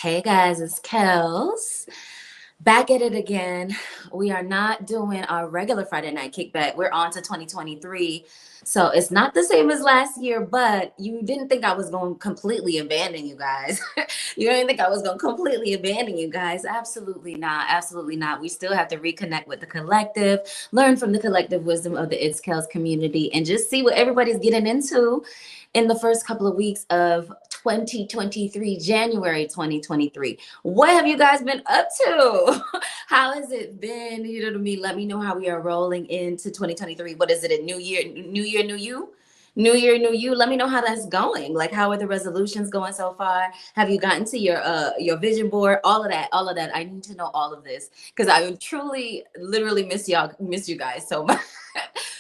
Hey guys, it's Kels. Back at it again. We are not doing our regular Friday night kickback. We're on to 2023. So it's not the same as last year, but you didn't think I was going to completely abandon you guys. You didn't think I was going to completely abandon you guys. Absolutely not. Absolutely not. We still have to reconnect with the collective, learn from the collective wisdom of the It's Kels community, and just see what everybody's getting into in the first couple of weeks of 2023, January 2023. What have you guys been up to? How has it been? You know what I mean? Let me know how we are rolling into 2023. What is it? A new year, new year, new you? New year, new you. Let me know how that's going. Like, how are the resolutions going so far? Have you gotten to your vision board? All of that, all of that. I need to know all of this because I truly, literally miss you guys so much.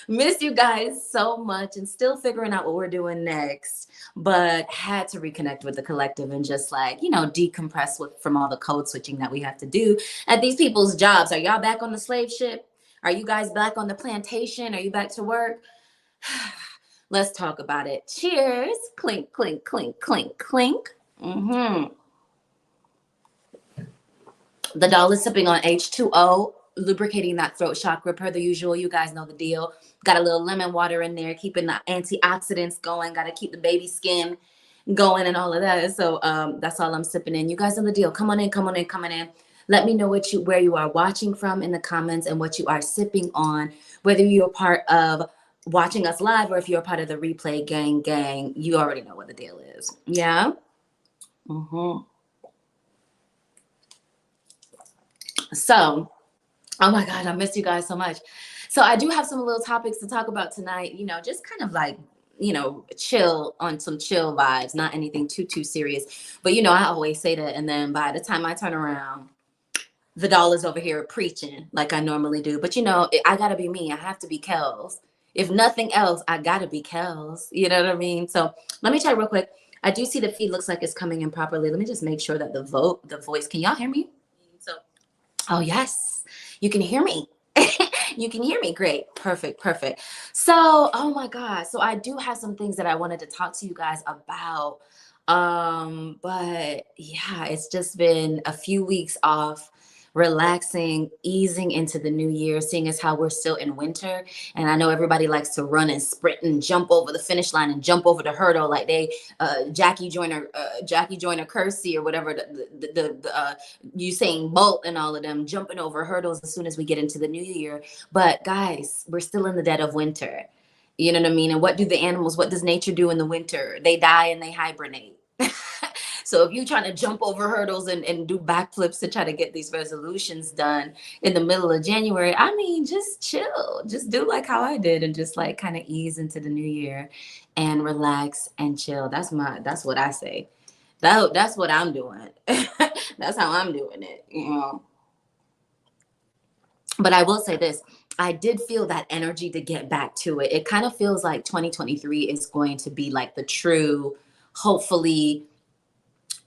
Miss you guys so much, and still figuring out what we're doing next. But had to reconnect with the collective and just decompress from all the code switching that we have to do at these people's jobs. Are y'all back on the slave ship? Are you guys back on the plantation? Are you back to work? Let's talk about it. Cheers. Clink, clink, clink, clink, clink. The doll is sipping on H2O, lubricating that throat chakra per the usual. You guys know the deal. Got a little lemon water in there, keeping the antioxidants going. Got to keep the baby skin going and all of that. So that's all I'm sipping in. You guys know the deal. Come on in, come on in, come on in. Let me know where you are watching from in the comments and what you are sipping on, whether you're part of watching us live or if you're a part of the replay gang. You already know what the deal is. Yeah. So, oh my God, I missed you guys so much. So I do have some little topics to talk about tonight, just kind of like, chill on some chill vibes, not anything too serious. But, I always say that. And then by the time I turn around, the doll is over here preaching like I normally do. But, I got to be me. I have to be Kels. If nothing else, I got to be Kels. You know what I mean? So let me check real quick. I do see the feed looks like it's coming in properly. Let me just make sure that the voice, can y'all hear me? So, oh, yes, you can hear me. You can hear me. Great. Perfect. So, oh my God. So I do have some things that I wanted to talk to you guys about. But yeah, it's just been a few weeks off, relaxing, easing into the new year, seeing as how we're still in winter. And I know everybody likes to run and sprint and jump over the finish line and jump over the hurdle like they Jackie Joyner Kersey or whatever, the Usain Bolt and all of them jumping over hurdles as soon as we get into the new year. But guys, we're still in the dead of winter. You know what I mean? And what does nature do in the winter? They die and they hibernate. So if you're trying to jump over hurdles and do backflips to try to get these resolutions done in the middle of January, I mean, just chill. Just do like how I did and just like kind of ease into the new year and relax and chill. That's what I say. That's what I'm doing. That's how I'm doing it, But I will say this. I did feel that energy to get back to it. It kind of feels like 2023 is going to be like the true, hopefully,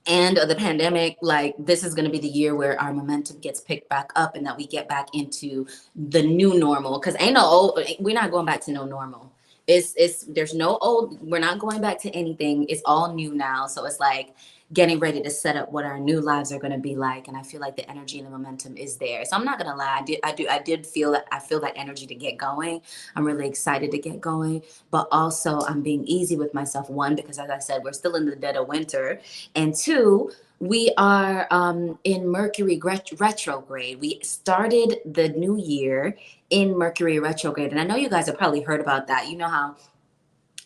end of the pandemic. Like, this is going to be the year where our momentum gets picked back up and that we get back into the new normal. Because we're not going back to no normal. There's no old, we're not going back to anything. It's all new now. So it's like getting ready to set up what our new lives are going to be like. And I feel like the energy and the momentum is there. So I'm not going to lie. I feel that energy to get going. I'm really excited to get going, but also I'm being easy with myself. One, because as I said, we're still in the dead of winter. And two, we are in Mercury retrograde. We started the new year in Mercury retrograde. And I know you guys have probably heard about that. You know how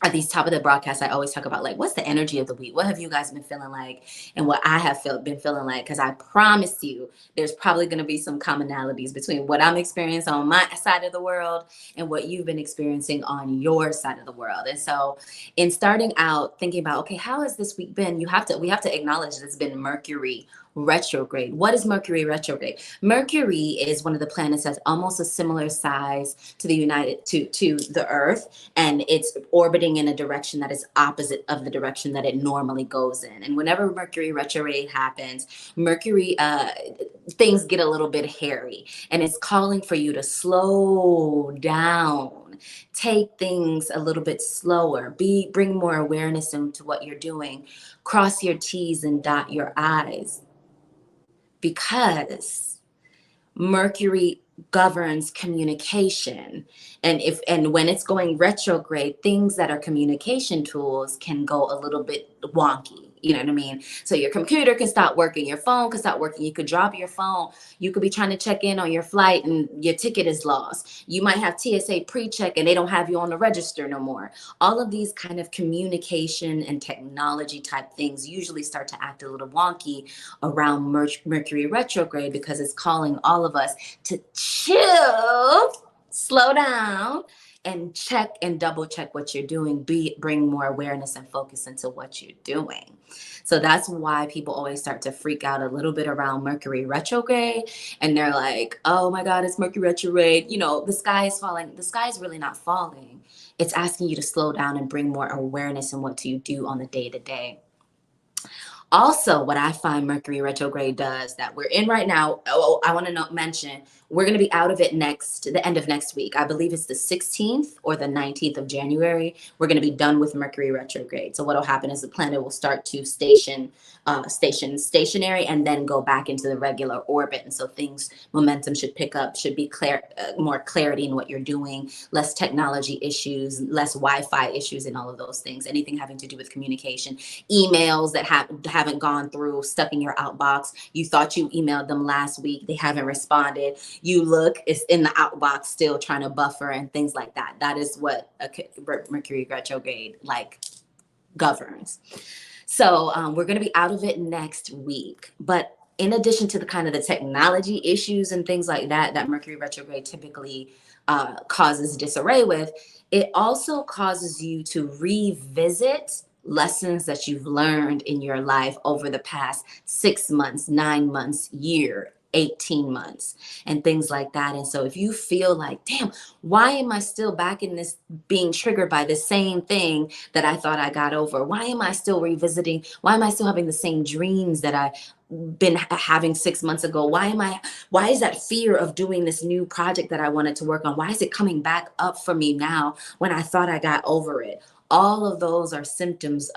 at these top of the broadcast, I always talk about like, what's the energy of the week? What have you guys been feeling like? And what I have been feeling like? Because I promise you, there's probably going to be some commonalities between what I'm experiencing on my side of the world and what you've been experiencing on your side of the world. And so in starting out thinking about, okay, how has this week been? We have to acknowledge that it's been Mercury retrograde. What is Mercury retrograde? Mercury is one of the planets that's almost a similar size to the Earth, and it's orbiting in a direction that is opposite of the direction that it normally goes in. And whenever Mercury retrograde happens, things get a little bit hairy, and it's calling for you to slow down, take things a little bit slower, bring more awareness into what you're doing, cross your T's and dot your I's. because Mercury governs communication. And when it's going retrograde, things that are communication tools can go a little bit wonky. You know what I mean? So your computer can stop working, your phone can stop working, you could drop your phone, you could be trying to check in on your flight and your ticket is lost. You might have TSA pre-check and they don't have you on the register no more. All of these kind of communication and technology type things usually start to act a little wonky around Mercury retrograde, because it's calling all of us to chill, slow down, and check and double check what you're doing. Bring more awareness and focus into what you're doing. So that's why people always start to freak out a little bit around Mercury retrograde. And they're like, oh my God, it's Mercury retrograde. You know, the sky is falling. The sky is really not falling. It's asking you to slow down and bring more awareness in what you do on the day to day. Also, what I find Mercury retrograde does that we're in right now, I want to mention, we're going to be out of it the end of next week. I believe it's the 16th or the 19th of January. We're going to be done with Mercury retrograde. So what will happen is the planet will start to stationary and then go back into the regular orbit. And so momentum should pick up, should be more clarity in what you're doing, less technology issues, less Wi-Fi issues, and all of those things. Anything having to do with communication, emails that haven't gone through, stuck in your outbox. You thought you emailed them last week, they haven't responded. You look, it's in the outbox still trying to buffer and things like that. That is what a Mercury retrograde governs. So we're going to be out of it next week. But in addition to the kind of the technology issues and things like that Mercury retrograde typically causes disarray with, it also causes you to revisit lessons that you've learned in your life over the past 6 months, 9 months, year, 18 months, and things like that. And so if you feel like, damn, why am I still back in this, being triggered by the same thing that I thought I got over? Why am I still revisiting? Why am I still having the same dreams that I been having 6 months ago? Why is that fear of doing this new project that I wanted to work on? Why is it coming back up for me now when I thought I got over it? All of those are symptoms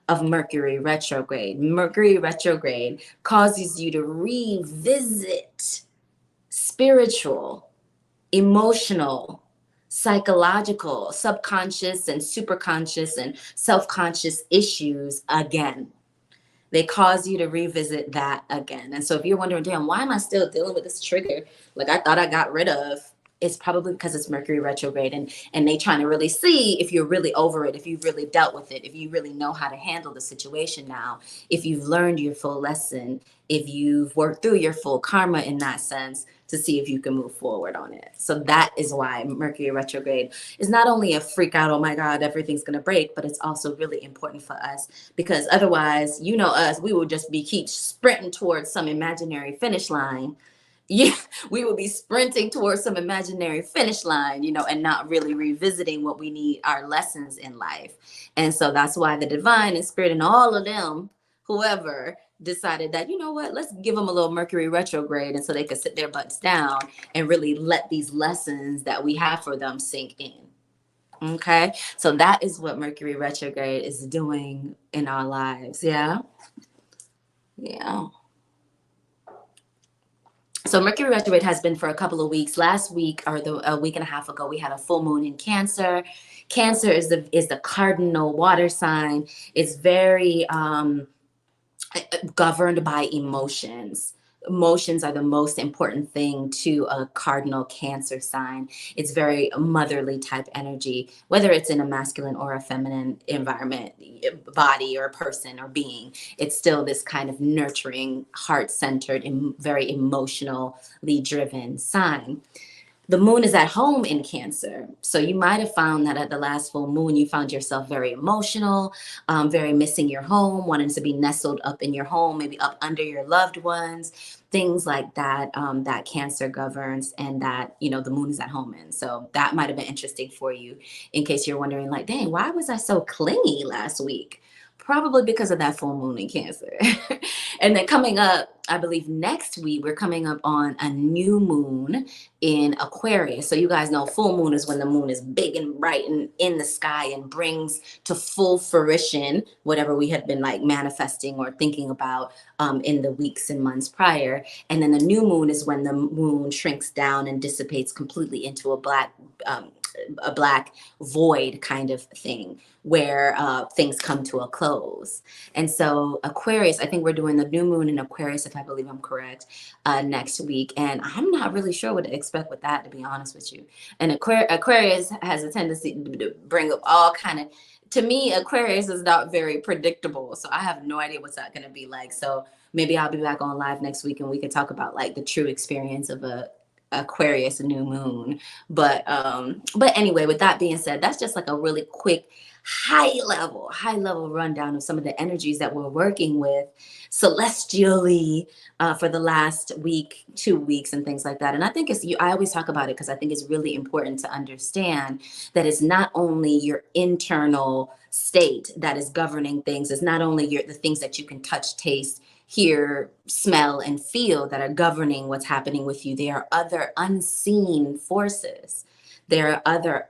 of Mercury retrograde. Mercury retrograde causes you to revisit spiritual, emotional, psychological, subconscious and superconscious and self-conscious issues again. They cause you to revisit that again. And so if you're wondering, damn, why am I still dealing with this trigger? Like I thought I got rid of. It's probably because it's Mercury retrograde, and they trying to really see if you're really over it, if you've really dealt with it, if you really know how to handle the situation now, if you've learned your full lesson, if you've worked through your full karma in that sense, to see if you can move forward on it. So that is why Mercury retrograde is not only a freak out, oh my God, everything's going to break, but it's also really important for us, because otherwise, you know us, we will just keep sprinting towards some imaginary finish line. Yeah, we will be sprinting towards some imaginary finish line, and not really revisiting what we need, our lessons in life. And so that's why the divine and spirit and all of them, whoever, decided that, you know what, let's give them a little Mercury retrograde, and so they could sit their butts down and really let these lessons that we have for them sink in. Okay, so that is what Mercury retrograde is doing in our lives. Yeah. So Mercury retrograde has been for a couple of weeks. Last week, or a week and a half ago, we had a full moon in Cancer. Cancer is the cardinal water sign. It's very governed by emotions. Emotions are the most important thing to a cardinal Cancer sign. It's very motherly type energy, whether it's in a masculine or a feminine environment, body or person or being. It's still this kind of nurturing, heart-centered, and very emotionally driven sign. The moon is at home in Cancer. So you might have found that at the last full moon, you found yourself very emotional, very missing your home, wanting to be nestled up in your home, maybe up under your loved ones, things like that, that Cancer governs, and that, the moon is at home in. So that might have been interesting for you, in case you're wondering, like, dang, why was I so clingy last week? probably because of that full moon in Cancer. And then coming up, I believe next week, we're coming up on a new moon in Aquarius. So you guys know full moon is when the moon is big and bright and in the sky and brings to full fruition whatever we had been like manifesting or thinking about in the weeks and months prior. And then the new moon is when the moon shrinks down and dissipates completely into um, a black void kind of thing where things come to a close. And so Aquarius, I think we're doing the new moon in Aquarius, if I believe I'm correct, next week. And I'm not really sure what to expect with that, to be honest with you. And Aquarius has a tendency to bring up all kind of, to me, Aquarius is not very predictable. So I have no idea what's that going to be like. So maybe I'll be back on live next week and we can talk about like the true experience of a Aquarius new moon. But anyway, with that being said, that's just like a really quick high level rundown of some of the energies that we're working with celestially for the last week, 2 weeks, and things like that. And I think I always talk about it because I think it's really important to understand that it's not only your internal state that is governing things. It's not only the things that you can touch, taste, hear, smell, and feel that are governing what's happening with you. There are other unseen forces. There are other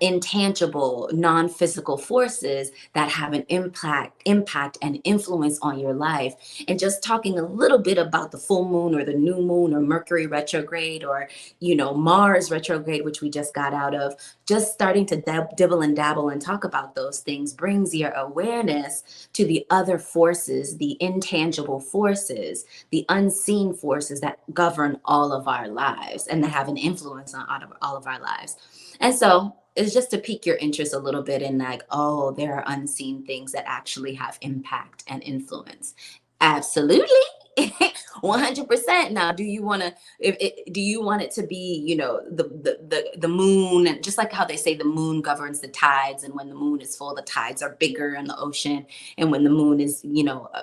intangible, non-physical forces that have an impact and influence on your life. And just talking a little bit about the full moon or the new moon or Mercury retrograde or, Mars retrograde, which we just got out of, just starting to dibble and dabble and talk about those things brings your awareness to the other forces, the intangible forces, the unseen forces that govern all of our lives and that have an influence on all of our lives. And so it's just to pique your interest a little bit in like, oh, there are unseen things that actually have impact and influence. Absolutely. 100%. Now, do you want it to be, the moon, and just like how they say the moon governs the tides, and when the moon is full, the tides are bigger in the ocean. And when the moon is,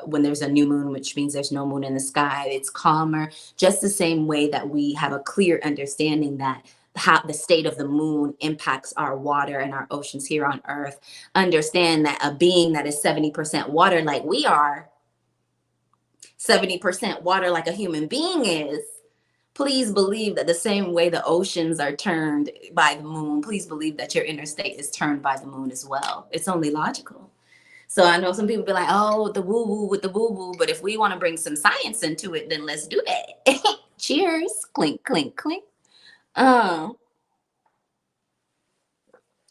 when there's a new moon, which means there's no moon in the sky, it's calmer. Just the same way that we have a clear understanding that how the state of the moon impacts our water and our oceans here on Earth. Understand that a being that is 70% water, like we are, 70% water like a human being is, please believe that the same way the oceans are turned by the moon, please believe that your interstate is turned by the moon as well. It's only logical. So I know some people be like, oh, the woo-woo with the woo-woo, but if we want to bring some science into it, then let's do that. Cheers. Clink, clink, clink.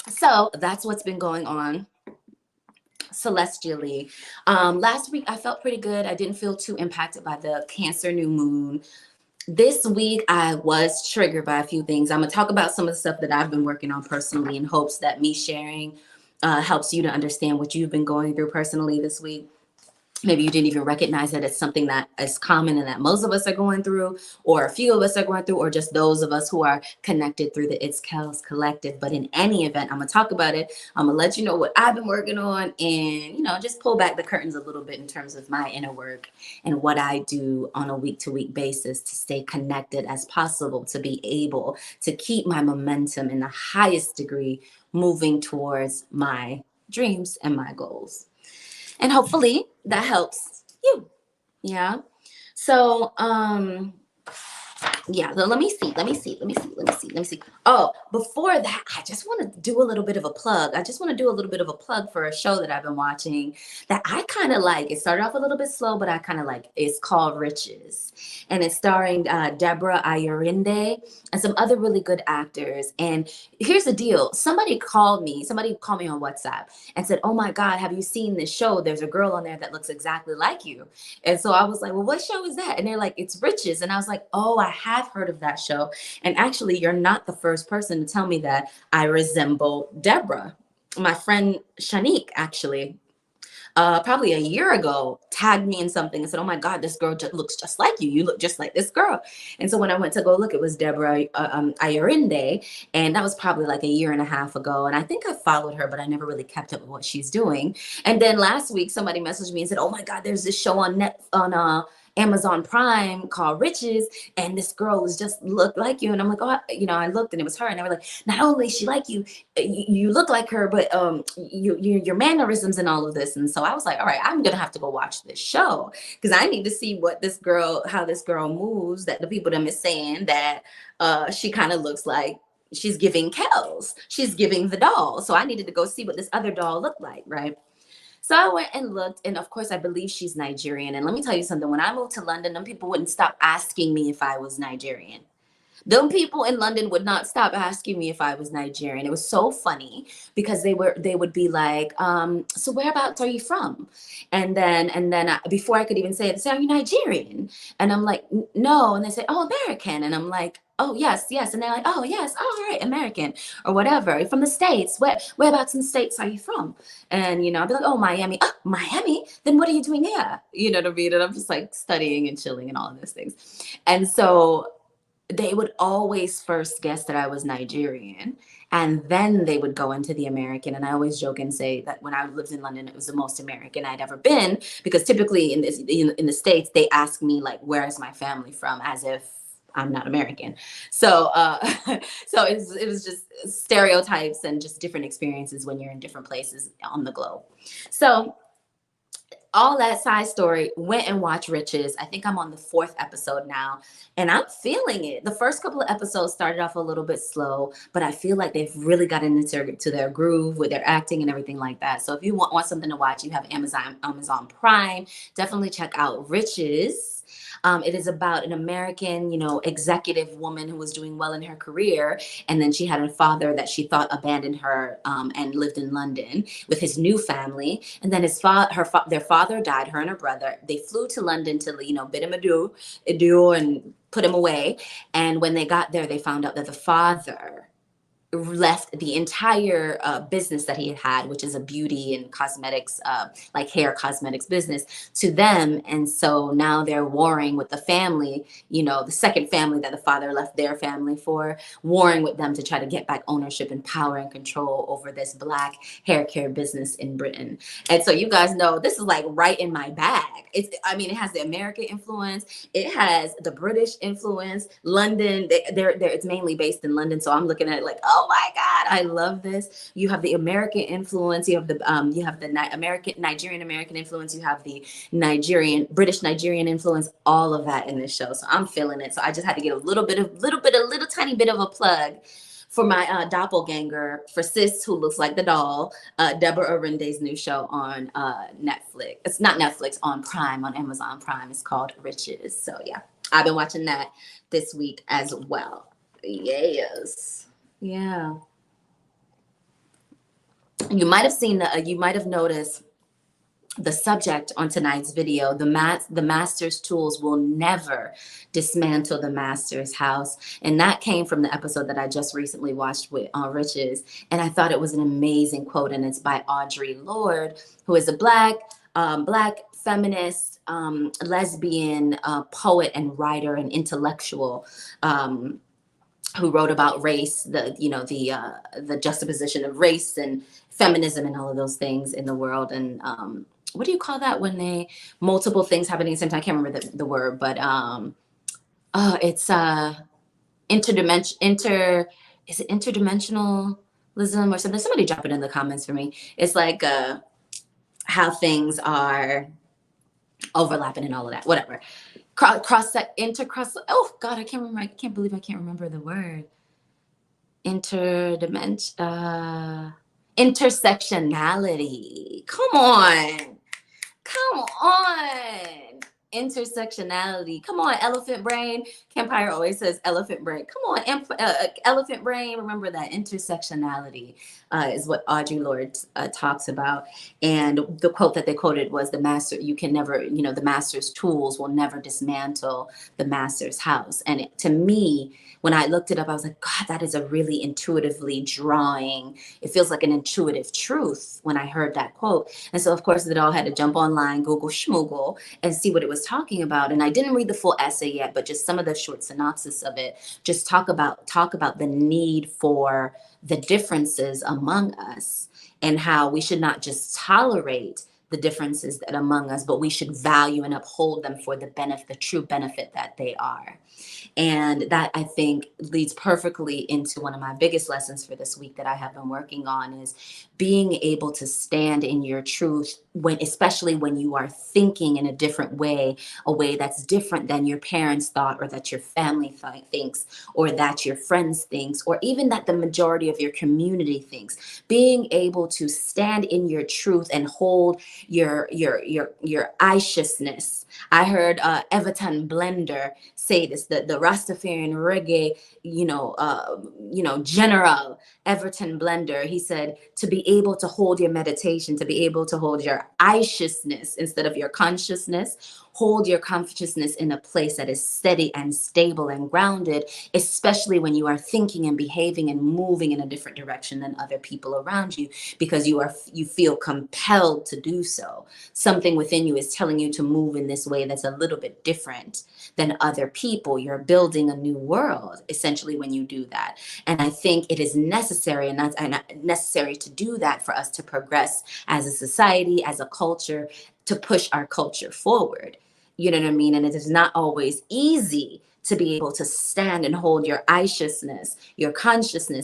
So that's what's been going on celestially. Last week I felt pretty good. I didn't feel too impacted by the Cancer new moon. This week I was triggered by a few things. I'm gonna talk about some of the stuff that I've been working on personally in hopes that me sharing helps you to understand what you've been going through personally this week. Maybe you didn't even recognize that it's something that is common and that most of us are going through, or a few of us are going through, or just those of us who are connected through the It's Kels Collective. But in any event, I'm going to talk about it. I'm going to let you know what I've been working on and, just pull back the curtains a little bit in terms of my inner work and what I do on a week-to-week basis to stay connected as possible, to be able to keep my momentum in the highest degree moving towards my dreams and my goals. And hopefully that helps you. Yeah. So, yeah, let me see. Oh, before that, I just want to do a little bit of a plug. For a show that I've been watching that I kind of like. It started off a little bit slow, but I kind of like. It's called Riches, and it's starring Deborah Ayorinde and some other really good actors. And here's the deal. Somebody called me on WhatsApp and said, oh my God, have you seen this show? There's a girl on there that looks exactly like you. And so I was like, well, what show is that? And they're like, it's Riches. And I was like, oh, I have heard of that show. And actually, you're not the first person to tell me that I resemble Deborah. My friend Shanique, actually, probably a year ago, tagged me in something and said, oh my God, this girl looks just like you. You look just like this girl. And so when I went to go look, it was Deborah Ayorinde. And that was probably like a year and a half ago. And I think I followed her, but I never really kept up with what she's doing. And then last week, somebody messaged me and said, oh my God, there's this show on Amazon Prime called Riches, and this girl was just looked like you. And I'm like, oh, I looked and it was her. And they were like, not only is she like you, you look like her, but your mannerisms and all of this. And so I was like, all right, I'm gonna have to go watch this show because I need to see how this girl moves. That the people them is saying that she kind of looks like she's giving Kels, she's giving the doll. So I needed to go see what this other doll looked like, right? So I went and looked, and of course, I believe she's Nigerian. And let me tell you something: when I moved to London, them people wouldn't stop asking me if I was Nigerian. Them people in London would not stop asking me if I was Nigerian. It was so funny because they would be like, so whereabouts are you from? And then before I could even say it, they say, are you Nigerian? And I'm like, no. And they say, oh, American. And I'm like, oh, yes, yes. And they're like, oh, yes, all right, American or whatever. From the States. Whereabouts in the States are you from? And, I'd be like, oh, Miami. Oh, Miami? Then what are you doing here? You know what I mean? And I'm just like studying and chilling and all of those things. And so they would always first guess that I was Nigerian, and then they would go into the American. And I always joke and say that when I lived in London, it was the most American I'd ever been, because typically in the States, they ask me like, where is my family from, as if I'm not American. So so it was just stereotypes and just different experiences when you're in different places on the globe. So all that side story, went and watched Riches. I think I'm on the 4th episode now, and I'm feeling it. The first couple of episodes started off a little bit slow, but I feel like they've really gotten into their groove with their acting and everything like that. So if you want something to watch, you have Amazon Prime. Definitely check out Riches. It is about an American, executive woman who was doing well in her career, and then she had a father that she thought abandoned her, and lived in London with his new family. And then their father died, her and her brother. They flew to London to, bid him adieu and put him away. And when they got there, they found out that the father left the entire business that he had, which is a beauty and cosmetics, like hair cosmetics business, to them. And so now they're warring with the family, the second family that the father left their family for, warring with them to try to get back ownership and power and control over this Black hair care business in Britain. And so you guys know this is like right in my bag. It has the American influence, it has the British influence. London, it's mainly based in London, so I'm looking at it like, oh my God, I love this. You have the American influence, you have the Nigerian American influence, you have the British Nigerian influence, all of that in this show. So I'm feeling it. So I just had to get a little tiny bit of a plug for my doppelganger, for sis who looks like the doll, Deborah Orende's new show on Netflix. It's not Netflix, on Prime, on Amazon Prime. It's called Riches. So yeah, I've been watching that this week as well. Yes. Yeah. You might have noticed the subject on tonight's video. The master's tools will never dismantle the master's house. And that came from the episode that I just recently watched with Riches. And I thought it was an amazing quote. And it's by Audre Lord, who is a Black feminist, lesbian, poet and writer and intellectual, who wrote about race, the juxtaposition of race and feminism and all of those things in the world. And what do you call that when multiple things happening at the same time? I can't remember the word, but it's is it interdimensionalism or something? Somebody drop it in the comments for me. It's like how things are overlapping and all of that, whatever. Oh God, I can't remember. I can't believe I can't remember the word. Intersectionality. Come on. Intersectionality. Come on, elephant brain. Campire always says elephant brain. Come on, elephant brain. Remember that intersectionality is what Audre Lord talks about. And the quote that they quoted was, the master's tools will never dismantle the master's house. And to me, when I looked it up, I was like, God, that is a really intuitively drawing. It feels like an intuitive truth when I heard that quote. And so, of course, it all had to jump online, Google schmoogle, and see what it was talking about. And I didn't read the full essay yet, but just some of the short synopsis of it just talk about the need for the differences among us, and how we should not just tolerate the differences that among us, but we should value and uphold them for the benefit, the true benefit that they are. And that, I think, leads perfectly into one of my biggest lessons for this week that I have been working on, is being able to stand in your truth when, especially when you are thinking in a different way, a way that's different than your parents thought, or that your family thinks, or that your friends thinks, or even that the majority of your community thinks. Being able to stand in your truth and hold your righteousness. I heard Everton Blender say this, the Rastafarian reggae, general Everton Blender. He said, to be able to hold your meditation, to be able to hold your consciousness instead of your consciousness, hold your consciousness in a place that is steady and stable and grounded, especially when you are thinking and behaving and moving in a different direction than other people around you, because you feel compelled to do so. Something within you is telling you to move in this way that's a little bit different than other people. You're building a new world, essentially, when you do that. And I think it is necessary, and that's necessary to do that for us to progress as a society, as a culture, to push our culture forward. You know what I mean? And it is not always easy to be able to stand and hold your consciousness,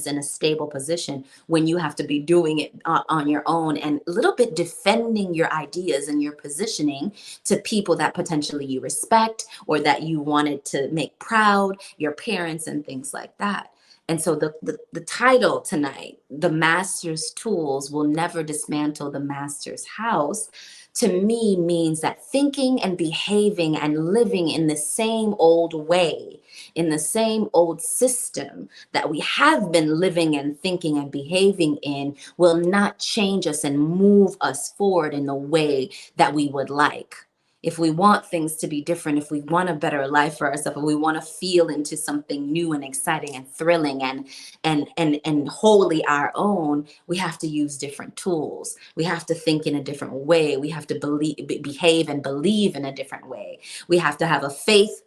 in a stable position when you have to be doing it on your own, and a little bit defending your ideas and your positioning to people that potentially you respect, or that you wanted to make proud, your parents and things like that. And so the title tonight, The Master's Tools Will Never Dismantle the Master's House, to me means that thinking and behaving and living in the same old way, in the same old system that we have been living and thinking and behaving in, will not change us and move us forward in the way that we would like. If we want things to be different, if we want a better life for ourselves, if we want to feel into something new and exciting and thrilling and wholly our own, we have to use different tools. We have to think in a different way. We have to behave and believe in a different way. We have to have a faith,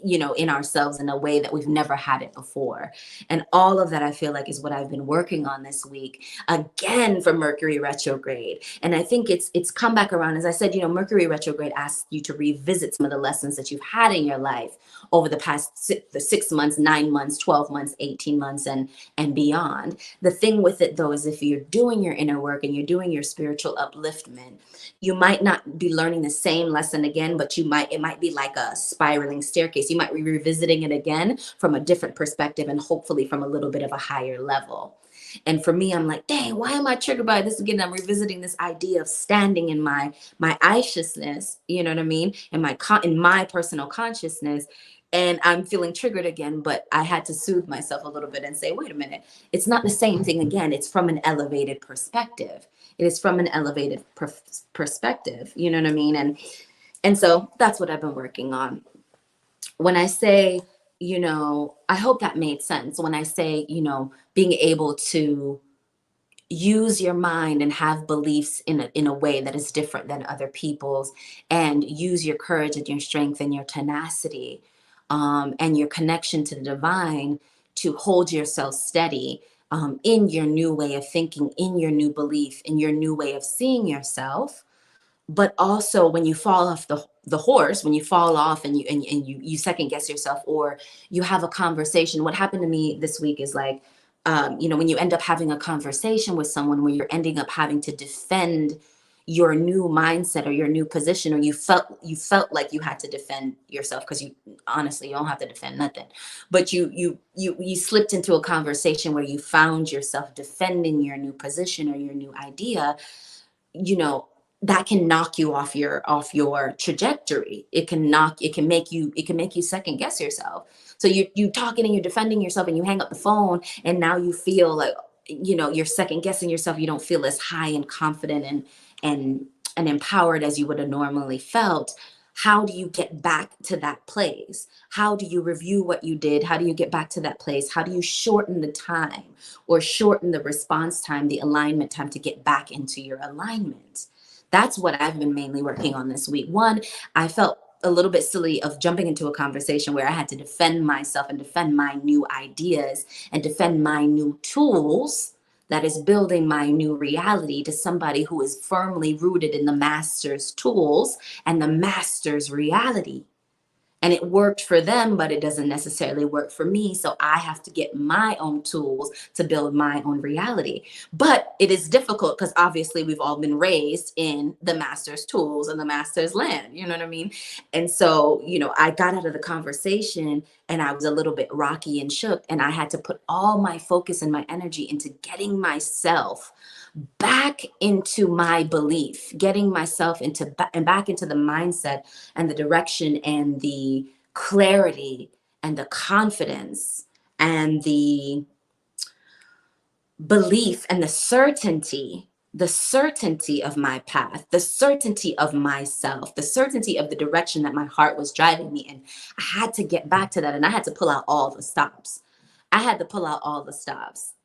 in ourselves in a way that we've never had it before. And all of that, I feel like, is what I've been working on this week, again, for Mercury Retrograde. And I think it's come back around. As I said, Mercury Retrograde asks you to revisit some of the lessons that you've had in your life over the past 6 months, 9 months, 12 months, 18 months, and beyond. The thing with it, though, is if you're doing your inner work and you're doing your spiritual upliftment, you might not be learning the same lesson again, but it might be like a spiraling staircase. You might be revisiting it again from a different perspective, and hopefully from a little bit of a higher level. And for me, I'm like, dang, why am I triggered by this again? I'm revisiting this idea of standing in my consciousness, you know what I mean? In my personal consciousness. And I'm feeling triggered again, but I had to soothe myself a little bit and say, wait a minute, it's not the same thing again. It's from an elevated perspective. It is from an elevated perspective, you know what I mean? And so that's what I've been working on. When I say, I hope that made sense. When I say, being able to use your mind and have beliefs in a way that is different than other people's, and use your courage and your strength and your tenacity, and your connection to the divine, to hold yourself steady, in your new way of thinking, in your new belief, in your new way of seeing yourself. But also, when you fall off the horse, when you fall off and you second guess yourself, or you have a conversation. What happened to me this week is like, when you end up having a conversation with someone where you're ending up having to defend your new mindset or your new position, or you felt like you had to defend yourself, because you honestly, you don't have to defend nothing, but you slipped into a conversation where you found yourself defending your new position or your new idea. That can knock you off your trajectory. It can make you second guess yourself. So you talking and you're defending yourself, and you hang up the phone, and now you feel like, you're second guessing yourself. You don't feel as high and confident and empowered as you would have normally felt. How do you get back to that place? How do you review what you did? How do you get back to that place? How do you shorten the time, or shorten the response time, the alignment time, to get back into your alignment? That's what I've been mainly working on this week. One, I felt a little bit silly of jumping into a conversation where I had to defend myself and defend my new ideas and defend my new tools that is building my new reality to somebody who is firmly rooted in the master's tools and the master's reality. And it worked for them, but it doesn't necessarily work for me. So I have to get my own tools to build my own reality. But it is difficult because obviously we've all been raised in the master's tools and the master's land. You know what I mean? And so, I got out of the conversation and I was a little bit rocky and shook. And I had to put all my focus and my energy into getting myself back into my belief, getting myself into and back into the mindset and the direction and the clarity and the confidence and the belief and the certainty of my path, the certainty of myself, the certainty of the direction that my heart was driving me in. I had to get back to that, and I had to pull out all the stops.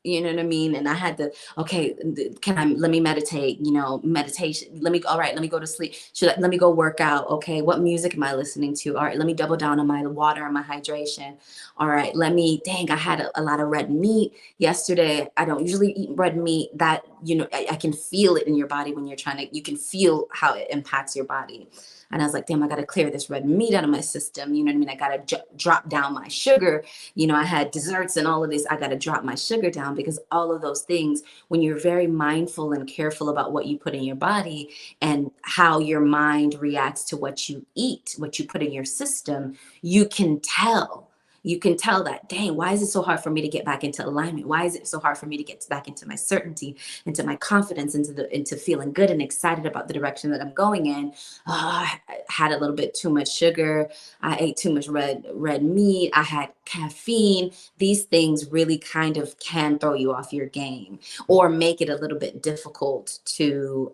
You know what I mean? And I had to, okay, let me meditate, meditation. All right, let me go to sleep. Let me go work out. Okay, what music am I listening to? All right, let me double down on my water and my hydration. All right, I had a lot of red meat yesterday. I don't usually eat red meat. That, I can feel it in your body when you can feel how it impacts your body. And I was like, damn, I got to clear this red meat out of my system. You know what I mean? I got to drop down my sugar. I had desserts and all of this. I got to drop my sugar down, because all of those things, when you're very mindful and careful about what you put in your body and how your mind reacts to what you eat, what you put in your system, you can tell. You can tell that, dang, why is it so hard for me to get back into alignment? Why is it so hard for me to get back into my certainty, into my confidence, into feeling good and excited about the direction that I'm going in? I had a little bit too much sugar. I ate too much red meat. I had caffeine. These things really kind of can throw you off your game or make it a little bit difficult to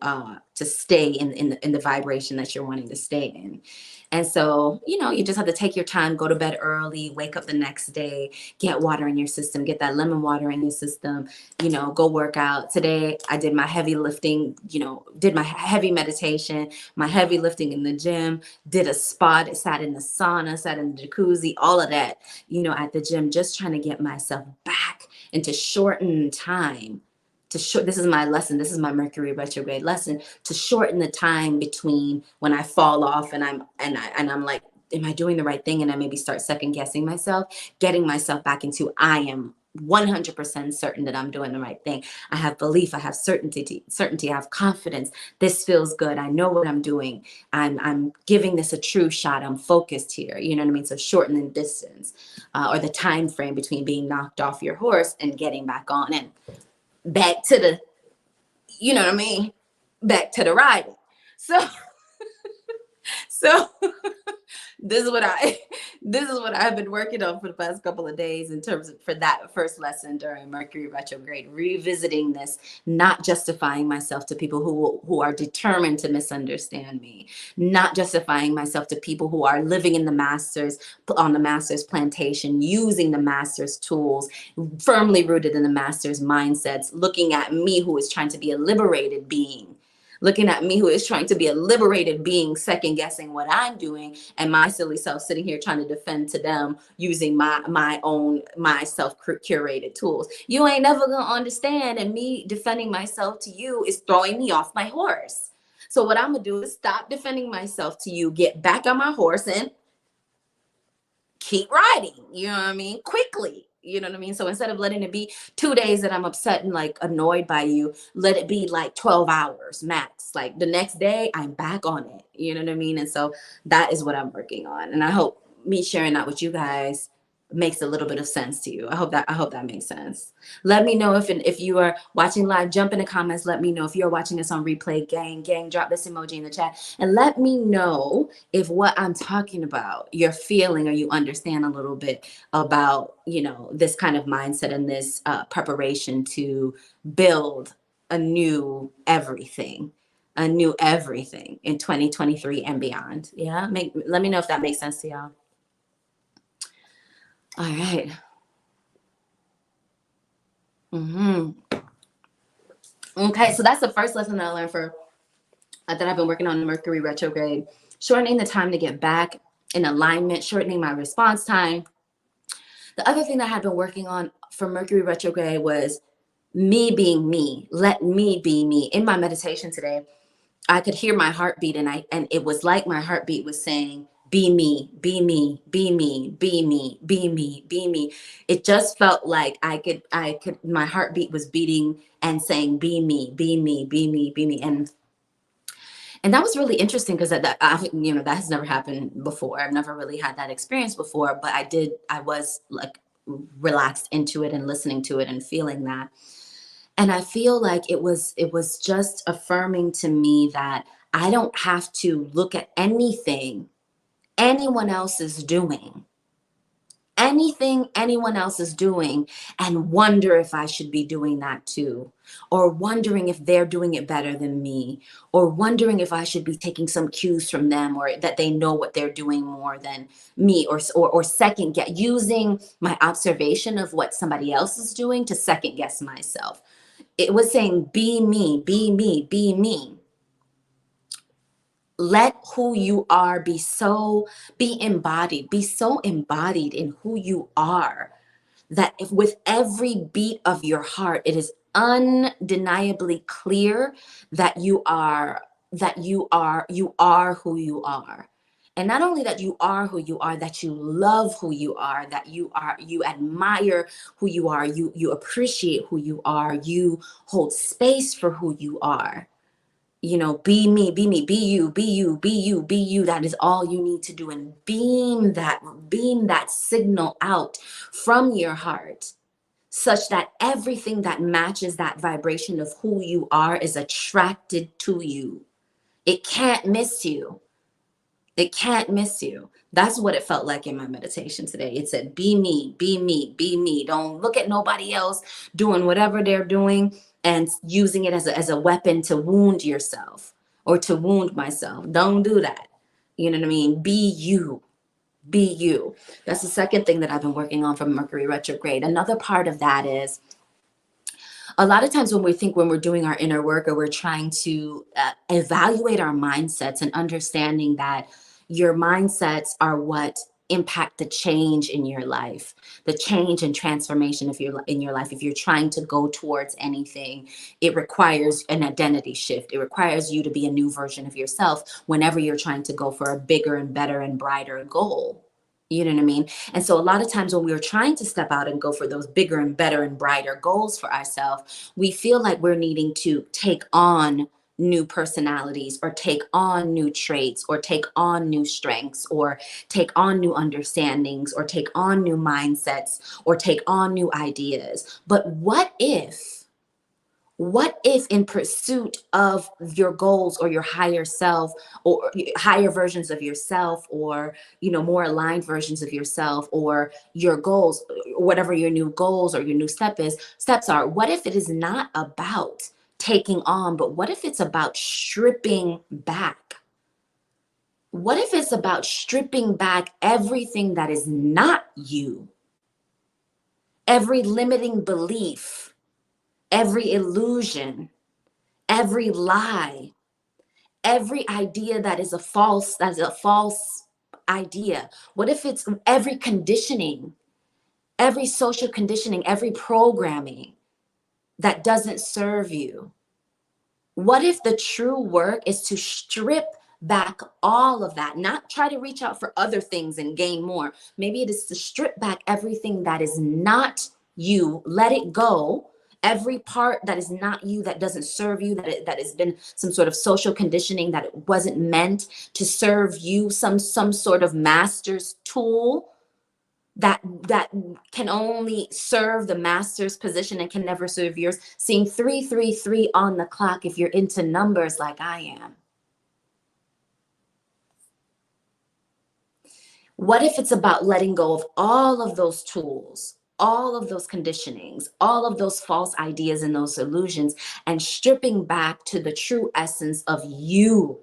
stay in the vibration that you're wanting to stay in. And so, you just have to take your time, go to bed early, wake up the next day, get water in your system, get that lemon water in your system, go work out. Today, I did my heavy lifting, did my heavy meditation, my heavy lifting in the gym, did a spa, sat in the sauna, sat in the jacuzzi, all of that, at the gym, just trying to get myself back into shortened time. This is my lesson. This is my Mercury retrograde lesson, to shorten the time between when I fall off and I'm like, am I doing the right thing? And I maybe start second guessing myself, getting myself back into, I am 100% certain that I'm doing the right thing. I have belief. I have certainty. I have confidence. This feels good. I know what I'm doing. I'm giving this a true shot. I'm focused here. You know what I mean? So shorten the distance or the time frame between being knocked off your horse and getting back on and back to the, you know what I mean? Back to the riding. So this is what I've been working on for the past couple of days in terms of, for that first lesson during Mercury retrograde, revisiting this, not justifying myself to people who are determined to misunderstand me, not justifying myself to people who are living on the master's plantation, using the master's tools, firmly rooted in the master's mindsets, looking at me who is trying to be a liberated being. Looking at me who is trying to be a liberated being, second guessing what I'm doing, and my silly self sitting here trying to defend to them using my self curated tools. You ain't never gonna understand, and me defending myself to you is throwing me off my horse. So what I'm gonna do is stop defending myself to you, get back on my horse, and keep riding. You know what I mean? Quickly. You know what I mean? So instead of letting it be 2 days that I'm upset and like annoyed by you, let it be like 12 hours max. Like the next day I'm back on it. You know what I mean? And so that is what I'm working on. And I hope me sharing that with you guys makes a little bit of sense to you. I hope that makes sense. Let me know if you are watching live, jump in the comments. Let me know if you're watching us on replay. Gang, drop this emoji in the chat and let me know if what I'm talking about you're feeling or you understand a little bit about, this kind of mindset and this preparation to build a new everything in 2023 and beyond. Yeah, let me know if that makes sense to y'all. All right. Okay, so that's the first lesson that I learned that I've been working on in Mercury retrograde, shortening the time to get back in alignment, shortening my response time. The other thing that I had been working on for Mercury retrograde was me being me. Let me be me. In my meditation today, I could hear my heartbeat, and it was like my heartbeat was saying, be me, be me, be me, be me, be me, be me. It just felt like I could my heartbeat was beating and saying, be me, be me, be me, be me. And that was really interesting because that has never happened before. I've never really had that experience before, but I was like relaxed into it and listening to it and feeling that. And I feel like it was just affirming to me that I don't have to look at anyone else is doing, anything anyone else is doing, and wonder if I should be doing that too, or wondering if they're doing it better than me, or wondering if I should be taking some cues from them, or that they know what they're doing more than me, or second guess, using my observation of what somebody else is doing to second guess myself. It was saying, be me, be me, be me. Let who you are be so embodied in who you are, that if with every beat of your heart, it is undeniably clear that you are who you are. And not only that you are who you are, that you love who you are, that you admire who you are, you appreciate who you are, you hold space for who you are. Be me, be me, be you, be you, be you, be you. That is all you need to do. And beam that signal out from your heart, such that everything that matches that vibration of who you are is attracted to you. It can't miss you. It can't miss you. That's what it felt like in my meditation today. It said, be me, be me, be me. Don't look at nobody else doing whatever they're doing and using it as a weapon to wound yourself or to wound myself. Don't do that. You know what I mean? Be you. Be you. That's the second thing that I've been working on from Mercury Retrograde. Another part of that is, a lot of times when we're doing our inner work, or we're trying to evaluate our mindsets, and understanding that your mindsets are what impact the change in your life, the change and transformation in your life. If you're trying to go towards anything, it requires an identity shift. It requires you to be a new version of yourself whenever you're trying to go for a bigger and better and brighter goal. You know what I mean? And so a lot of times when we're trying to step out and go for those bigger and better and brighter goals for ourselves, we feel like we're needing to take on new personalities, or take on new traits, or take on new strengths, or take on new understandings, or take on new mindsets, or take on new ideas. But what if in pursuit of your goals, or your higher self, or higher versions of yourself, or more aligned versions of yourself, or your goals, whatever your new goals or your new steps are, what if it is not about taking on, but what if it's about stripping back? What if it's about stripping back everything that is not you, every limiting belief, every illusion, every lie, every idea that is a false idea? What if it's every conditioning, every social conditioning, every programming that doesn't serve you? What if the true work is to strip back all of that, not try to reach out for other things and gain more? Maybe it is to strip back everything that is not you, let it go. Every part that is not you, that doesn't serve you, that has been some sort of social conditioning, that it wasn't meant to serve you, some sort of master's tool that can only serve the master's position and can never serve yours. Seeing 333 on the clock if you're into numbers like I am. What if it's about letting go of all of those tools, all of those conditionings, all of those false ideas and those illusions, and stripping back to the true essence of you?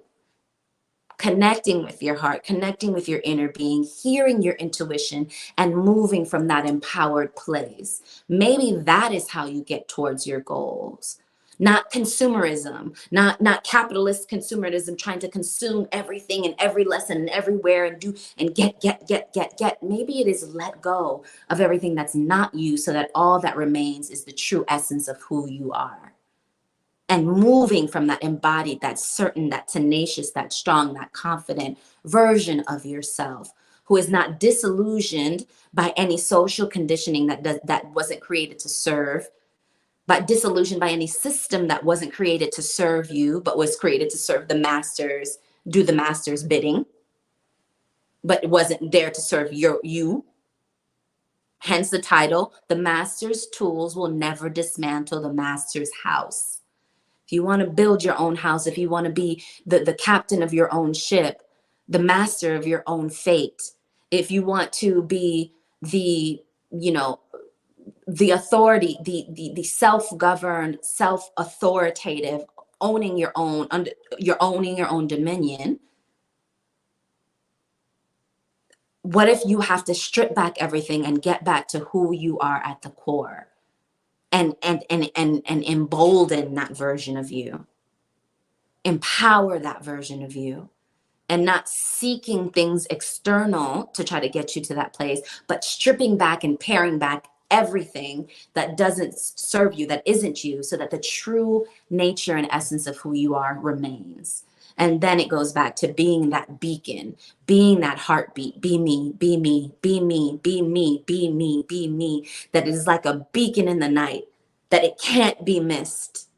Connecting with your heart, connecting with your inner being, hearing your intuition, and moving from that empowered place. Maybe that is how you get towards your goals. not consumerism, not capitalist consumerism, trying to consume everything and every lesson and everywhere and do and get. Maybe it is let go of everything that's not you, so that all that remains is the true essence of who you are. And moving from that embodied, that certain, that tenacious, that strong, that confident version of yourself, who is not disillusioned by any social conditioning that wasn't created to serve, but disillusioned by any system that wasn't created to serve you, but was created to serve the masters, do the master's bidding, but it wasn't there to serve you. Hence the title, The Master's Tools Will Never Dismantle the Master's House. If you want to build your own house, if you want to be the captain of your own ship, the master of your own fate, if you want to be the, the authority, the self-governed, self-authoritative, owning your own, you're owning your own dominion. What if you have to strip back everything and get back to who you are at the core, and embolden that version of you, empower that version of you, and not seeking things external to try to get you to that place, but stripping back and paring back everything that doesn't serve you, that isn't you, so that the true nature and essence of who you are remains. And then it goes back to being that beacon, being that heartbeat. Be me, be me, be me, be me, be me, be me. That is like a beacon in the night, that it can't be missed.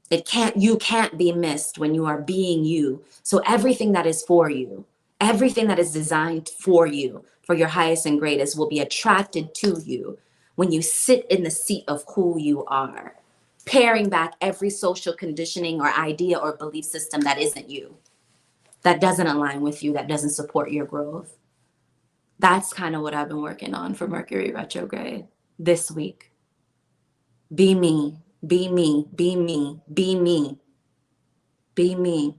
You can't be missed when you are being you. So everything that is for you, everything that is designed for you, for your highest and greatest, will be attracted to you when you sit in the seat of who you are, paring back every social conditioning or idea or belief system that isn't you, that doesn't align with you, that doesn't support your growth. That's kind of what I've been working on for Mercury Retrograde this week. Be me, be me, be me, be me, be me.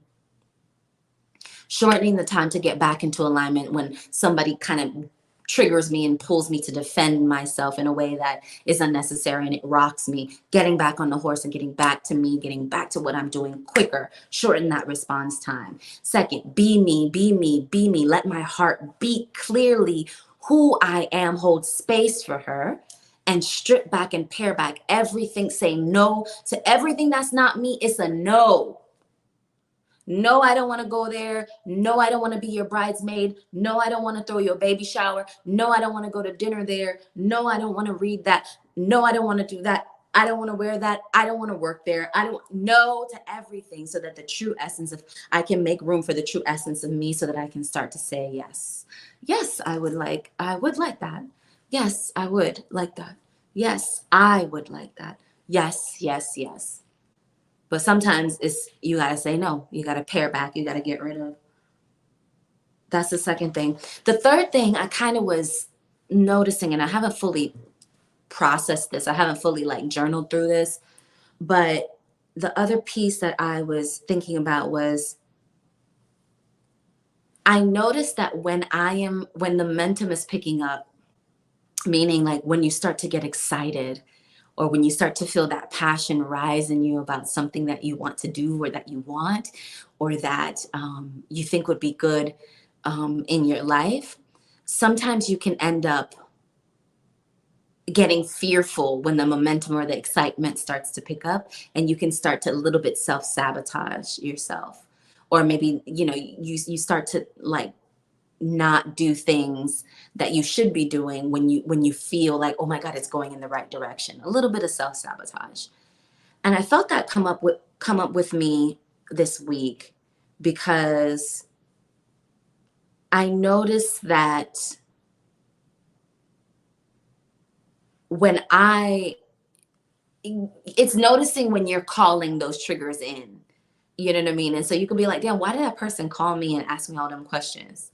Shortening the time to get back into alignment when somebody kind of triggers me and pulls me to defend myself in a way that is unnecessary and it rocks me. Getting back on the horse and getting back to me, getting back to what I'm doing quicker. Shorten that response time. Second, be me, be me, be me. Let my heart beat clearly who I am, hold space for her, and strip back and pare back everything. Say no to everything that's not me. It's a no. No, I don't want to go there. No, I don't want to be your bridesmaid. No, I don't want to throw your baby shower. No, I don't want to go to dinner there. No, I don't want to read that. No, I don't want to do that. I don't want to wear that. I don't want to work there. No to everything, so that the true essence of, I can make room for the true essence of me, so that I can start to say yes. Yes, I would like that. Yes, I would like that. Yes, I would like that. Yes, yes, yes. But sometimes you got to say no. You got to pare back. You got to get rid of. That's the second thing. The third thing I kind of was noticing, and I haven't fully processed this. I haven't fully journaled through this. But the other piece that I was thinking about was, I noticed that when the momentum is picking up, meaning when you start to get excited, or when you start to feel that passion rise in you about something that you want to do, or that you want, or that you think would be good in your life, sometimes you can end up getting fearful when the momentum or the excitement starts to pick up, and you can start to a little bit self-sabotage yourself. Or maybe, you start to not do things that you should be doing when you feel like, oh my God, it's going in the right direction. A little bit of self-sabotage. And I felt that come up with me this week, because I noticed that it's noticing when you're calling those triggers in, you know what I mean? And so you can be like, damn, why did that person call me and ask me all them questions?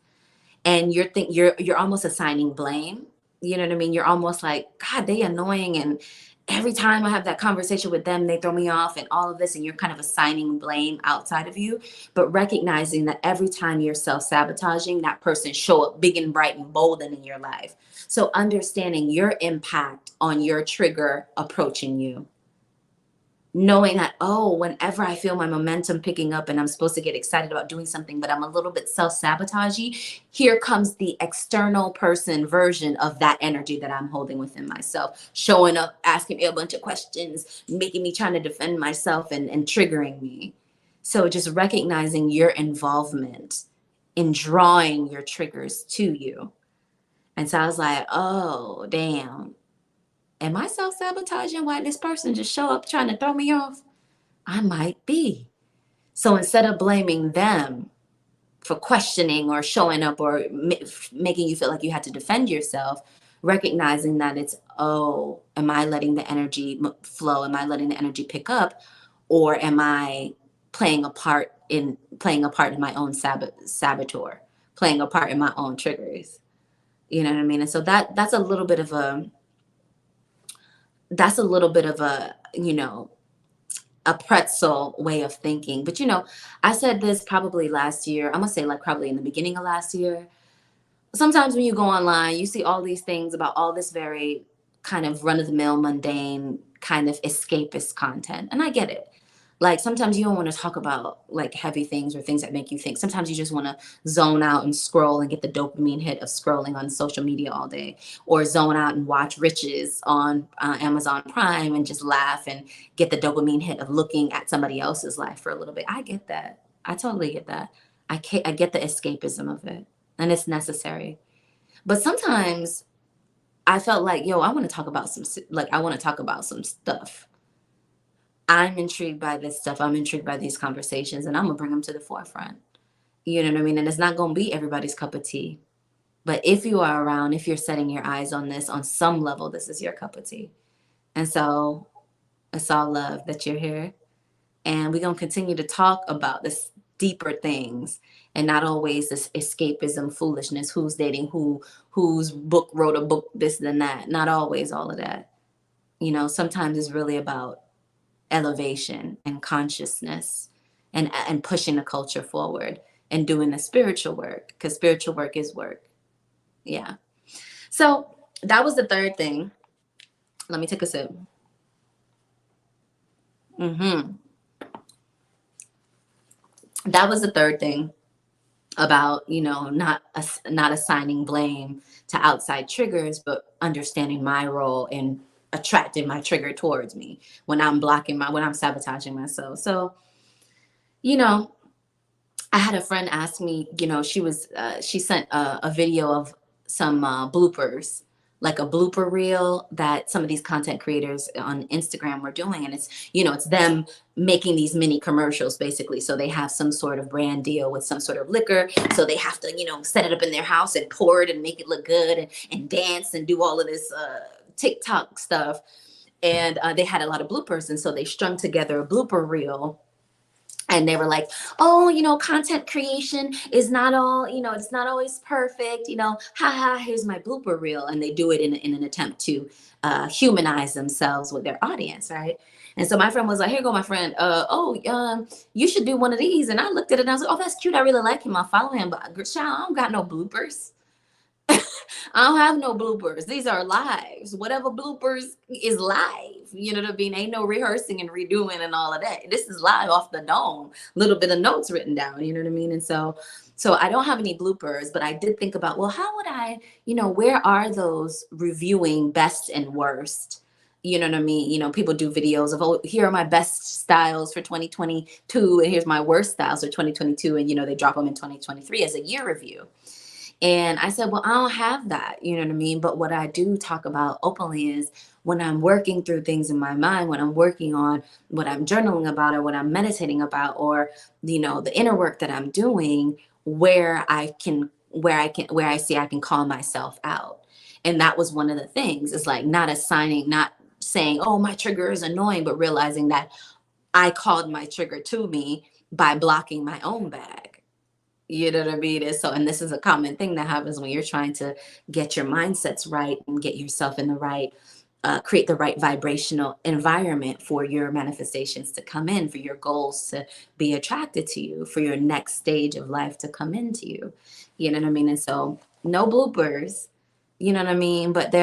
And you're almost assigning blame. You know what I mean? You're almost like, God, they annoying. And every time I have that conversation with them, they throw me off and all of this. And you're kind of assigning blame outside of you, but recognizing that every time you're self-sabotaging, that person show up big and bright and bold in your life. So understanding your impact on your trigger approaching you. knowing that, oh, whenever I feel my momentum picking up and I'm supposed to get excited about doing something, but I'm a little bit self-sabotagey, here comes the external person version of that energy that I'm holding within myself, showing up, asking me a bunch of questions, making me trying to defend myself and triggering me. So just recognizing your involvement in drawing your triggers to you. And so I was like, oh, damn. Am I self-sabotaging why this person just show up trying to throw me off? I might be. So instead of blaming them for questioning or showing up or making you feel like you had to defend yourself, recognizing that it's, oh, am I letting the energy flow? Am I letting the energy pick up? Or am I playing a part in my own saboteur, playing a part in my own triggers? You know what I mean? And so that's a little bit of a, a pretzel way of thinking. But I said this probably last year. I'm gonna say like probably in the beginning of last year. Sometimes when you go online, you see all these things about all this very kind of run of the mill, mundane, kind of escapist content. And I get it. Like sometimes you don't want to talk about like heavy things or things that make you think. Sometimes you just want to zone out and scroll and get the dopamine hit of scrolling on social media all day, or zone out and watch Riches on Amazon Prime and just laugh and get the dopamine hit of looking at somebody else's life for a little bit. I get that. I totally get that. I get the escapism of it, and it's necessary. But sometimes I felt like, yo, I want to talk about some stuff. I'm intrigued by this stuff. I'm intrigued by these conversations, and I'm gonna bring them to the forefront. You know what I mean? And it's not gonna be everybody's cup of tea. But if you are around, if you're setting your eyes on this, on some level, this is your cup of tea. And so it's all love that you're here. And we're gonna continue to talk about this deeper things and not always this escapism foolishness, who's dating whose book wrote a book, this and that. Not always all of that. Sometimes it's really about elevation and consciousness and pushing the culture forward and doing the spiritual work, because spiritual work is work. Yeah. So that was the third thing. Let me take a sip. That was the third thing about, not assigning blame to outside triggers, but understanding my role in attracting my trigger towards me when I'm sabotaging myself. So, you know, I had a friend ask me, she sent a video of some bloopers, like a blooper reel that some of these content creators on Instagram were doing. And it's them making these mini commercials basically. So they have some sort of brand deal with some sort of liquor. So they have to, set it up in their house and pour it and make it look good and dance and do all of this TikTok stuff. And they had a lot of bloopers. And so they strung together a blooper reel. And they were like, oh, content creation is not all, it's not always perfect, haha, here's my blooper reel. And they do it in an attempt to humanize themselves with their audience, right? And so my friend was like, here go my friend, you should do one of these. And I looked at it and I was like, oh, that's cute. I really like him. I'll follow him. But child, I don't got no bloopers. I don't have no bloopers. These are lives. Whatever bloopers is live. You know what I mean? Ain't no rehearsing and redoing and all of that. This is live off the dome. Little bit of notes written down. You know what I mean? And so I don't have any bloopers, but I did think about, well, how would I, where are those reviewing best and worst? You know what I mean? People do videos of, oh, here are my best styles for 2022, and here's my worst styles for 2022, and they drop them in 2023 as a year review. And I said, well, I don't have that, you know what I mean? But what I do talk about openly is when I'm working through things in my mind, when I'm working on what I'm journaling about or what I'm meditating about, or, the inner work that I'm doing, where I see I can call myself out. And that was one of the things, is like not saying, oh, my trigger is annoying, but realizing that I called my trigger to me by blocking my own bag. You know what I mean? And this is a common thing that happens when you're trying to get your mindsets right and get yourself in the right, create the right vibrational environment for your manifestations to come in, for your goals to be attracted to you, for your next stage of life to come into you. You know what I mean? And so no bloopers, you know what I mean? But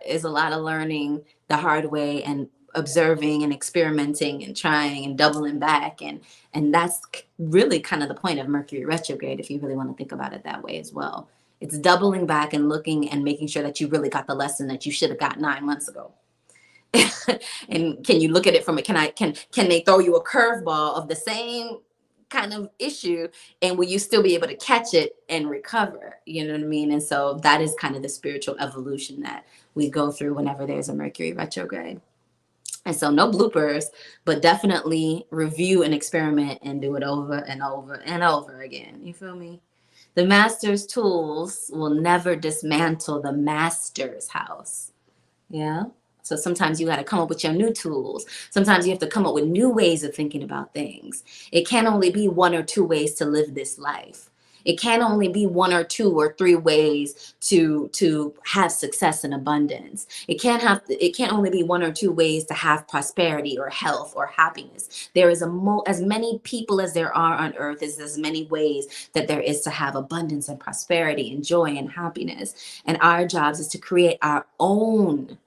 is a lot of learning the hard way and observing and experimenting and trying and doubling back, and that's really kind of the point of Mercury retrograde, if you really want to think about it that way as well. It's doubling back and looking and making sure that you really got the lesson that you should have got 9 months ago. And can you look at it from a, can they throw you a curveball of the same kind of issue, and will you still be able to catch it and recover? You know what I mean? And so that is kind of the spiritual evolution that we go through whenever there's a Mercury retrograde. And so no bloopers, but definitely review and experiment and do it over and over and over again. You feel me? The master's tools will never dismantle the master's house. Yeah. So sometimes you got to come up with your new tools. Sometimes you have to come up with new ways of thinking about things. It can't only be one or two ways to live this life. It can't only be one or two or three ways to have success and abundance. It can't only be one or two ways to have prosperity or health or happiness. There is as many people as there are on earth, is as many ways that there is to have abundance and prosperity and joy and happiness. And our jobs is to create our own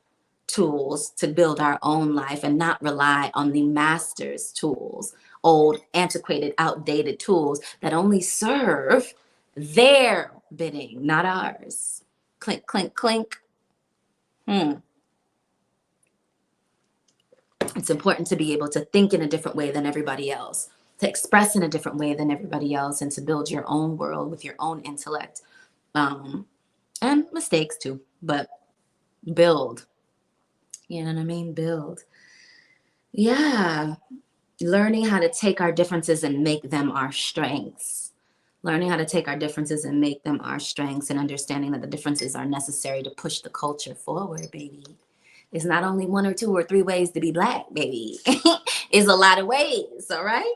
tools to build our own life and not rely on the master's tools, old, antiquated, outdated tools that only serve their bidding, not ours. Clink, clink, clink. It's important to be able to think in a different way than everybody else, to express in a different way than everybody else, and to build your own world with your own intellect. And mistakes too, but build. You know what I mean? Build. Yeah. Learning how to take our differences and make them our strengths. Learning how to take our differences and make them our strengths, and understanding that the differences are necessary to push the culture forward, baby. It's not only one or two or three ways to be Black, baby. It's a lot of ways, all right?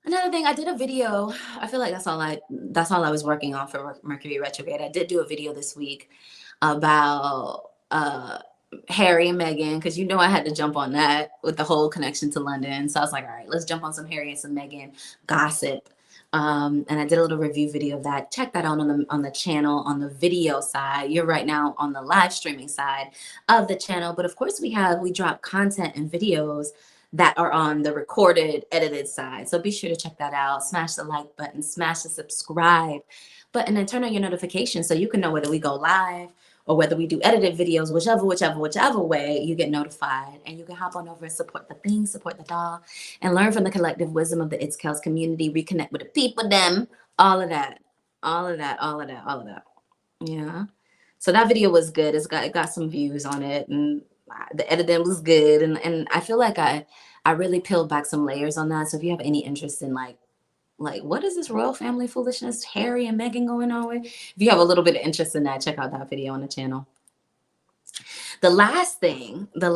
Another thing, I did a video. I feel like that's all I was working on for Mercury retrograde. I did do a video this week about Harry and Meghan, because you know I had to jump on that with the whole connection to London. So I was like, all right, let's jump on some Harry and some Meghan gossip. And I did a little review video of that. Check that out on the channel on the video side. You're right now on the live streaming side of the channel, but of course we drop content and videos that are on the recorded, edited side. So be sure to check that out. Smash the like button, smash the subscribe button, and turn on your notifications so you can know whether we go live or whether we do edited videos, whichever way, you get notified, and you can hop on over and support the thing, support the doll, and learn from the collective wisdom of the It's Kels community, reconnect with the people, them, all of that. Yeah. So that video was good. It got some views on it, and the editing was good. And I feel like I really peeled back some layers on that. So if you have any interest in like what is this royal family foolishness Harry and Meghan going on with? If you have a little bit of interest in that, check out that video on the channel. The last thing that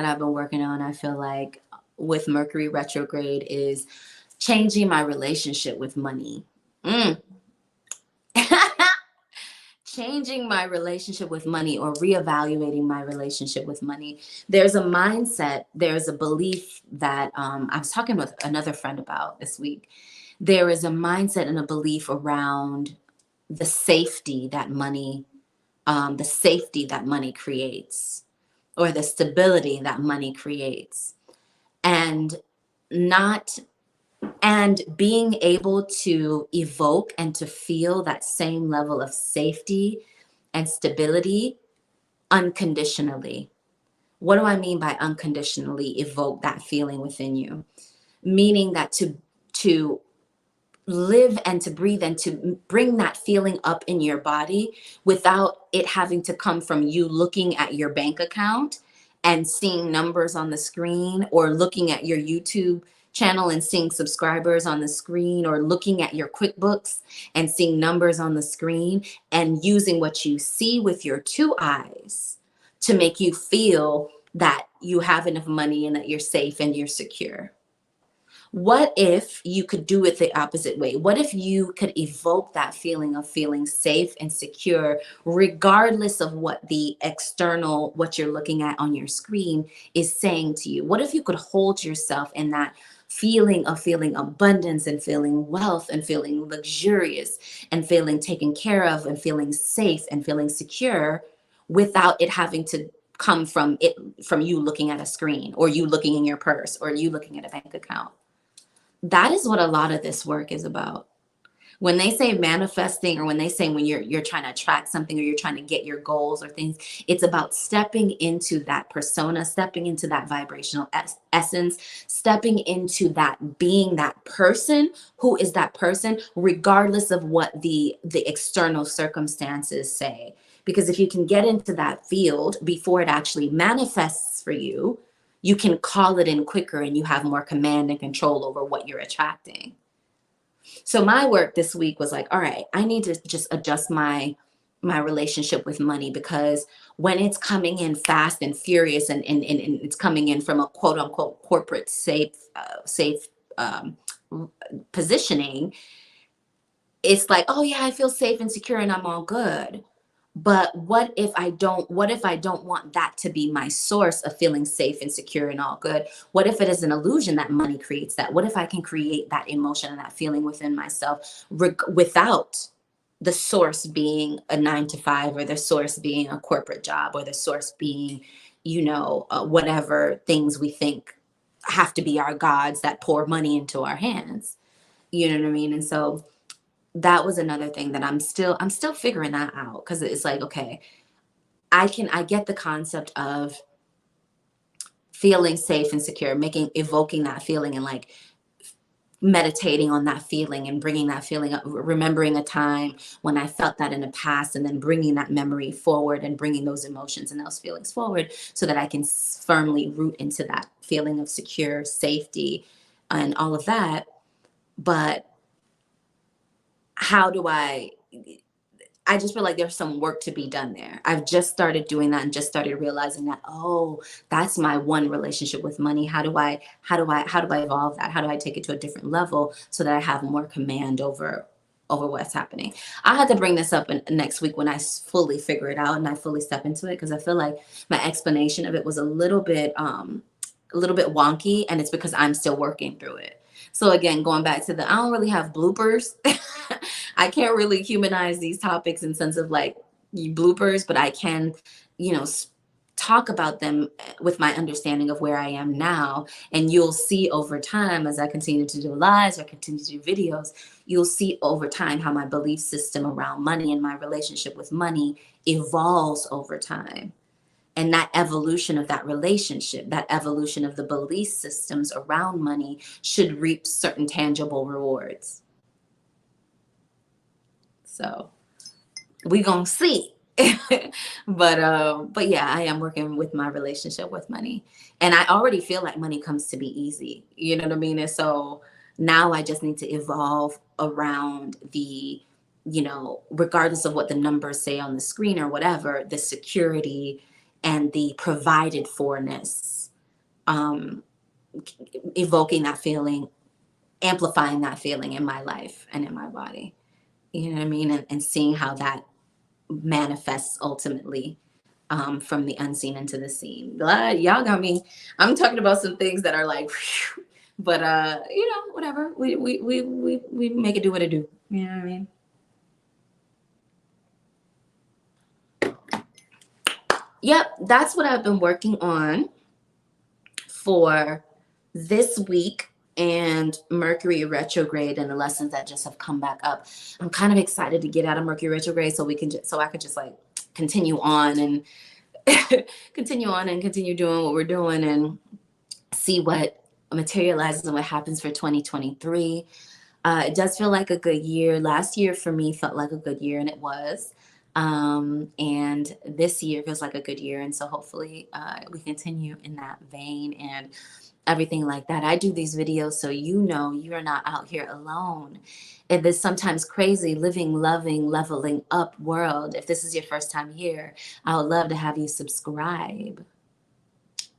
I've been working on, I feel like, with Mercury retrograde is changing my relationship with money. Changing my relationship with money, or reevaluating my relationship with money. There's a mindset, there's a belief that I was talking with another friend about this week. There is a mindset and a belief around the safety that money creates, or the stability that money creates, and being able to evoke and to feel that same level of safety and stability unconditionally. What do I mean by unconditionally evoke that feeling within you? Meaning that to live and to breathe and to bring that feeling up in your body without it having to come from you looking at your bank account and seeing numbers on the screen, or looking at your YouTube channel and seeing subscribers on the screen, or looking at your QuickBooks and seeing numbers on the screen, and using what you see with your two eyes to make you feel that you have enough money and that you're safe and you're secure. What if you could do it the opposite way? What if you could evoke that feeling of feeling safe and secure, regardless of what the external, what you're looking at on your screen is saying to you? What if you could hold yourself in that feeling of feeling abundance and feeling wealth and feeling luxurious and feeling taken care of and feeling safe and feeling secure, without it having to come from you looking at a screen or you looking in your purse or you looking at a bank account. That is what a lot of this work is about. When they say manifesting, or when they say when you're trying to attract something or you're trying to get your goals or things, it's about stepping into that persona, stepping into that vibrational essence, stepping into that being that person who is that person, regardless of what the external circumstances say. Because if you can get into that field before it actually manifests for you, you can call it in quicker and you have more command and control over what you're attracting. So my work this week was like, all right, I need to just adjust my relationship with money, because when it's coming in fast and furious and it's coming in from a quote unquote corporate safe um, positioning, it's like, oh yeah, I feel safe and secure and I'm all good. But what if I don't want that to be my source of feeling safe and secure and all good? What if it is an illusion that money creates that? What if I can create that emotion and that feeling within myself without the source being a 9 to 5, or the source being a corporate job, or the source being, whatever things we think have to be our gods that pour money into our hands. You know what I mean? And so that was another thing that I'm still figuring that out, because it's like, okay, I get the concept of feeling safe and secure, evoking that feeling, and like meditating on that feeling and bringing that feeling up, remembering a time when I felt that in the past, and then bringing that memory forward and bringing those emotions and those feelings forward so that I can firmly root into that feeling of secure safety and all of that. But how do I just feel like there's some work to be done there. I've just started doing that and just started realizing that, oh, that's my one relationship with money. How do I evolve that? How do I take it to a different level so that I have more command over what's happening? I had to bring this up next week when I fully figure it out and I fully step into it, because I feel like my explanation of it was a little bit wonky, and it's because I'm still working through it. So again, going back to I don't really have bloopers. I can't really humanize these topics in sense of like bloopers, but I can, talk about them with my understanding of where I am now. And you'll see over time, as I continue to do lives or continue to do videos, you'll see over time how my belief system around money and my relationship with money evolves over time. And that evolution of that relationship, that evolution of the belief systems around money should reap certain tangible rewards. So we gonna see. But yeah, I am working with my relationship with money. And I already feel like money comes to be easy. You know what I mean? And so now I just need to evolve around regardless of what the numbers say on the screen or whatever, the security and the provided forness, um, evoking that feeling, amplifying that feeling in my life and in my body. You know what I mean? And seeing how that manifests ultimately, from the unseen into the seen. Y'all got me. I'm talking about some things that are like, whew, but whatever. We make it do what it do. You know what I mean? Yep, that's what I've been working on for this week, and Mercury Retrograde and the lessons that just have come back up. I'm kind of excited to get out of Mercury Retrograde so I could just like continue on and continue doing what we're doing and see what materializes and what happens for 2023. It does feel like a good year. Last year for me felt like a good year, and it was. And this year feels like a good year. And so hopefully we continue in that vein and everything like that. I do these videos so you are not out here alone in this sometimes crazy living, loving, leveling up world. If this is your first time here, I would love to have you subscribe.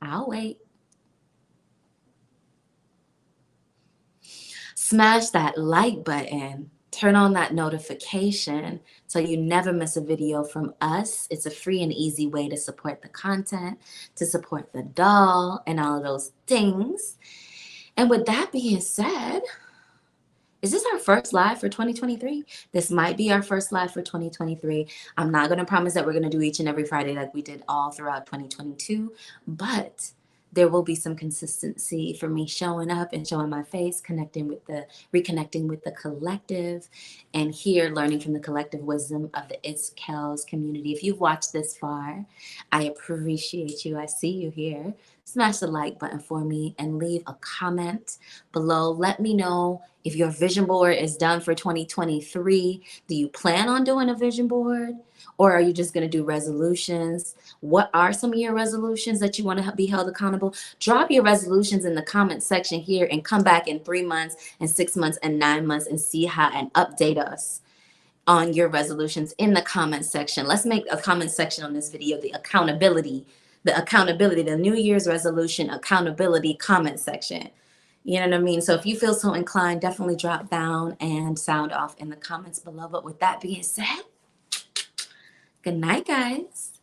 I'll wait. Smash that like button. Turn on that notification so you never miss a video from us. It's a free and easy way to support the content, to support the doll, and all of those things. And with that being said, Is this our first live for 2023? This might be our first live for 2023. I'm not going to promise that we're going to do each and every Friday like we did all throughout 2022, but there will be some consistency for me showing up and showing my face, reconnecting with the collective, and here learning from the collective wisdom of the It's Kels community. If you've watched this far, I appreciate you. I see you here. Smash the like button for me and leave a comment below. Let me know if your vision board is done for 2023. Do you plan on doing a vision board? Or are you just going to do resolutions? What are some of your resolutions that you want to be held accountable? Drop your resolutions in the comment section here and come back in 3 months and 6 months and 9 months and see how and update us on your resolutions in the comment section. Let's make a comment section on this video, the accountability, the New Year's resolution accountability comment section. You know what I mean? So if you feel so inclined, definitely drop down and sound off in the comments below. But with that being said, good night, guys.